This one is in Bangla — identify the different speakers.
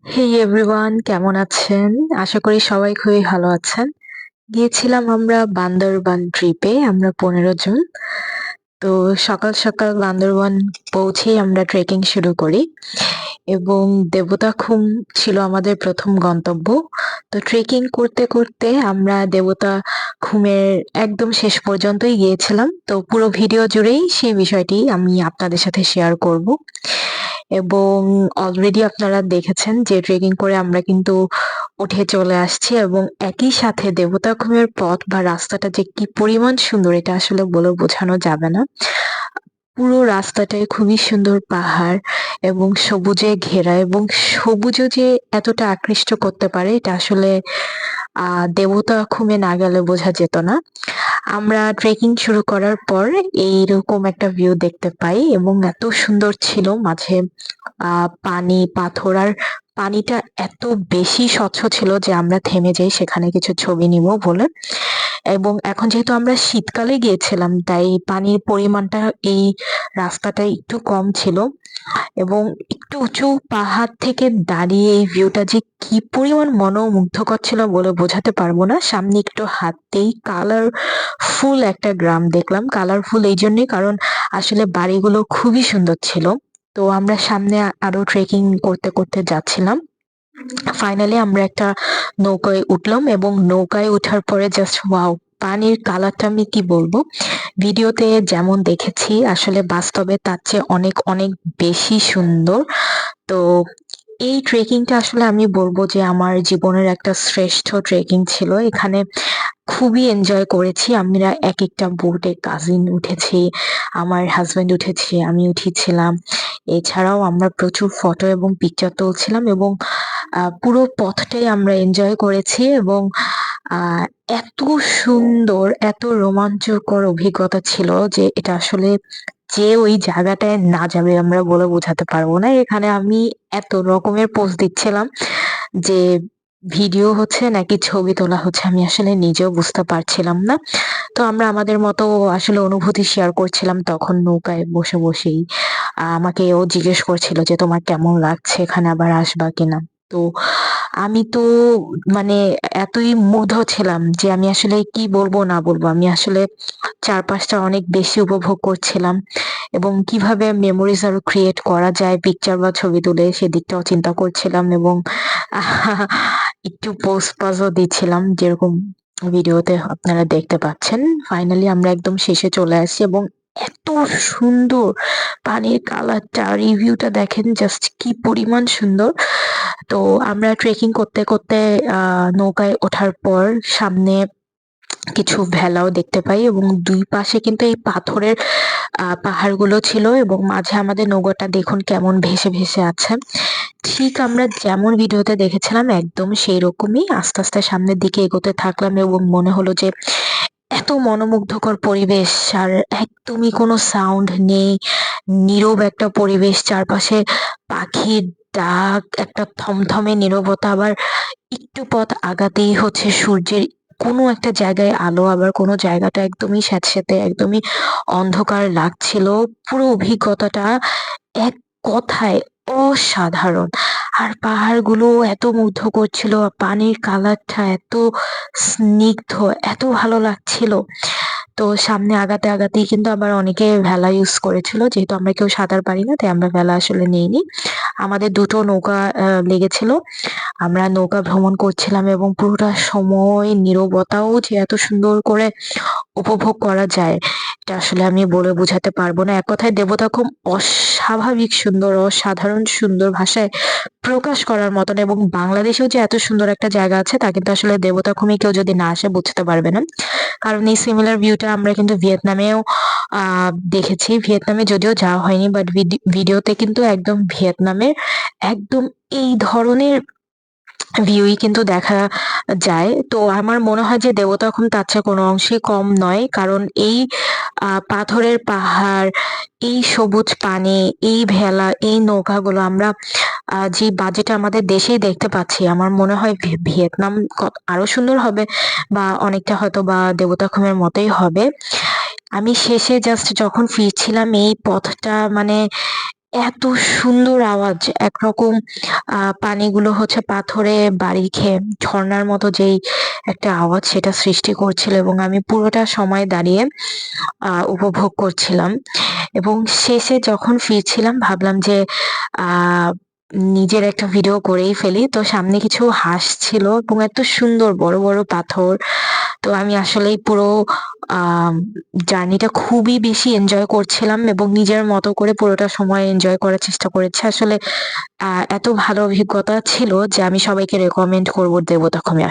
Speaker 1: হেই এভরিওয়ান, কেমন আছেন? আশা করি সবাই খুবই ভালো আছেন। গিয়েছিলাম আমরা বান্দরবান ট্রিপে, আমরা ১৫ জন। তো সকাল সকাল বান্দরবান পৌঁছেই আমরা ট্রেকিং শুরু করি এবং দেবতাখুম ছিল আমাদের প্রথম গন্তব্য। তো ট্রেকিং করতে করতে আমরা দেবতাখুমের একদম শেষ পর্যন্তই গিয়েছিলাম। তো পুরো ভিডিও জুড়েই সেই বিষয়টি আমি আপনাদের সাথে শেয়ার করব। এবং অলরেডি আপনারা দেখেছেন যে ট্রেকিং করে আমরা কিন্তু উঠে চলে আসছি এবং একই সাথে দেবতাখুমের পথ বা রাস্তাটা যে কি পরিমাণ সুন্দর এটা আসলে বলে বোঝানো যাবে না। পুরো রাস্তাটাই খুবই সুন্দর, পাহাড় এবং সবুজে ঘেরা এবং সবুজও যে এতটা আকৃষ্ট করতে পারে এটা আসলে দেবতাখুমে না গেলে বোঝা যেত না। আমরা ট্রেকিং শুরু করার পর এইরকম একটা ভিউ দেখতে পাই এবং এত সুন্দর ছিল, মাঝে পানি, পাথর আর পানিটা এত বেশি স্বচ্ছ ছিল যে আমরা থেমে যাই সেখানে কিছু ছবি নিব বলে। এবং এখন যেহেতু আমরা শীতকালে গিয়েছিলাম তাই পানির পরিমাণটা এই রাস্তাটায় একটু কম ছিল এবং একটু উঁচু পাহাড় থেকে দাঁড়িয়ে এই ভিউটা যে কি পরিমাণ মনোমুগ্ধকর ছিল বলে বোঝাতে পারবো না। সামনে একটু হাঁটতেই কালারফুল একটা গ্রাম দেখলাম। কালারফুল এই জন্যই কারণ আসলে বাড়িগুলো খুবই সুন্দর ছিল। তো আমরা সামনে আরো ট্রেকিং করতে করতে যাচ্ছিলাম। ফাইনালি আমরা একটা নৌকায় উঠলাম এবং নৌকায় ওঠার পরে জাস্ট ওয়াও! পানির কালারটা আমি কি বলবো? ভিডিওতে যেমন দেখেছি আসলে বাস্তবে তার চেয়ে অনেক অনেক বেশি সুন্দর। তো এই ট্রেকিংটা আসলে আমি বলবো যে আমার জীবনের একটা শ্রেষ্ঠ ট্রেকিং ছিল। এখানে খুবই এনজয় করেছি। আমরা একেকটা বোটে কাজিন উঠেছি, আমার হাসব্যান্ড উঠেছে, আমি উঠেছিলাম। এছাড়াও আমরা প্রচুর ফটো এবং পিকচার তুলছিলাম এবং পুরো পথটাই আমরা এনজয় করেছি এবং আ এত সুন্দর, এত রোমাঞ্চকর অভিজ্ঞতা ছিল যে এটা আসলে যে ওই জায়গাটায় না যাবে আমরা বলে বোঝাতে পারবো না। এখানে আমি এত রকমের পোজ দিচ্ছিলাম যে ভিডিও হচ্ছে নাকি ছবি তোলা হচ্ছে আমি আসলে নিজেও বুঝতে পারছিলাম না। তো আমরা আমাদের মতো আসলে অনুভূতি শেয়ার করছিলাম তখন নৌকায় বসে বসেই। আমাকে ও জিজ্ঞেস করছিল যে, "তোমার কেমন লাগছে? এখানে আবার আসবা কিনা?" তো আমি তো মানে এতই মুগ্ধ ছিলাম যে আমি আসলে কি বলবো না বলবো। আমি আসলে চারপাশটা অনেক বেশি উপভোগ করছিলাম এবং কিভাবে মেমোরিজ আরো ক্রিয়েট করা যায় পিকচার বা ছবি তুলে সেদিকটাও চিন্তা করছিলাম এবং একটু পোজ-পাজও দিচ্ছিলাম যেরকম ভিডিওতে আপনারা দেখতে পাচ্ছেন। ফাইনালি আমরা একদম শেষে চলে আসছি এবং এত সুন্দর পানির কালারটা, রিভিউটা দেখেন জাস্ট কি পরিমাণ সুন্দর। তো আমরা ট্রেকিং করতে করতে নৌকায় ওঠার পর সামনে কিছু ভেলাও দেখতে পাই এবং দুই পাশে কিন্তু এই পাথরের পাহাড়গুলো ছিল এবং মাঝে আমাদের নৌকাটা দেখুন কেমন ভেসে ভেসে আছে। ঠিক আমরা যেমন ভিডিওতে দেখেছিলাম একদম সেইরকমই আস্তে আস্তে সামনের দিকে এগোতে থাকলাম এবং মনে হলো যে এত মনোমুগ্ধকর পরিবেশ আর একদমই কোনো সাউন্ড নেই। নীরব একটা পরিবেশ, চারপাশে পাখির ডাক, একটা থমথমে নীরবতা। আবার একটু পথ আগাতেই হচ্ছে সূর্যের কোনো একটা জায়গায় আলো, আবার কোনো জায়গাটা একদমই স্যাঁতসেঁতে, একদমই অন্ধকার লাগছিল। পুরো অভিজ্ঞতাটা এক কথায় অসাধারণ। আর পাহাড়গুলো এত মুগ্ধ করছিল, পানির কালারটা এত স্নিগ্ধ, এত ভালো লাগছিল। তো সামনে আগাতে আগাতেই কিন্তু আবার অনেকে ভেলা ইউজ করেছিল। যেহেতু আমরা কেউ সাঁতার পারি না তাই আমরা ভেলা আসলে নেইনি। আমাদের ২ টো নৌকা লেগেছিল। আমরা নৌকা ভ্রমণ করছিলাম এবং পুরোটা সময় নীরবতাও যে এত সুন্দর করে উপভোগ করা যায়, এটা আসলে আমি বলে বোঝাতে পারবো না। এক কথায় দেবতা খুব অস্বাভাবিক সুন্দর, অসাধারণ সুন্দর ভাষায় প্রকাশ করার মতন এবং বাংলাদেশেও যে এত সুন্দর একটা জায়গা আছে তা কিন্তু আসলে দেবতাখুমে কেউ যদি না আসে বুঝতে পারবে না। কারণ এই সিমিলার ভিউটা আমরা কিন্তু ভিয়েতনামেও আ দেখেছি। ভিয়েতনামে যদিও যাওয়া হয়নি বাট ভিডিওতে কিন্তু একদম ভিয়েতনামের একদম এই ধরনের ভিউই কিন্তু দেখা যায়। তো আমার মনে হয় যে দেবতাখুম তার চেয়ে কোনো অংশেই কম নয়। কারণ এই পাথরের পাহাড়, এই সবুজ পানি, এই ভেলা, এই নৌকাগুলো আমরা যে বাজেটে আমাদের দেশেই দেখতে পাচ্ছি, আমার মনে হয় ভিয়েতনাম আরো সুন্দর হবে বা অনেকটা হয়তোবা দেবতাখুমের মতোই হবে। আমি শেষে জাস্ট যখন ফিরছিলাম এই পথটা মানে এত সুন্দর আওয়াজ, একরকম পানিগুলো হচ্ছে পাথরে বাড়ি খেয়ে ঝর্ণার মতো যেই একটা আওয়াজ সেটা সৃষ্টি করছিল, এবং আমি পুরোটা সময় দাঁড়িয়ে উপভোগ করছিলাম। এবং শেষে যখন ফিরছিলাম ভাবলাম যে আহ নিজের একটা ভিডিও করেই ফেলি। তো সামনে কিছু হাঁস ছিল এবং এত সুন্দর বড় বড় পাথর। তো আমি আসলেই পুরো জার্নিটা খুবই বেশি এনজয় করছিলাম এবং নিজের মতো করে পুরোটা সময় এনজয় করার চেষ্টা করেছি। আসলে এত ভালো অভিজ্ঞতা ছিল যে আমি সবাইকে রেকমেন্ড করব দেবতাখুমে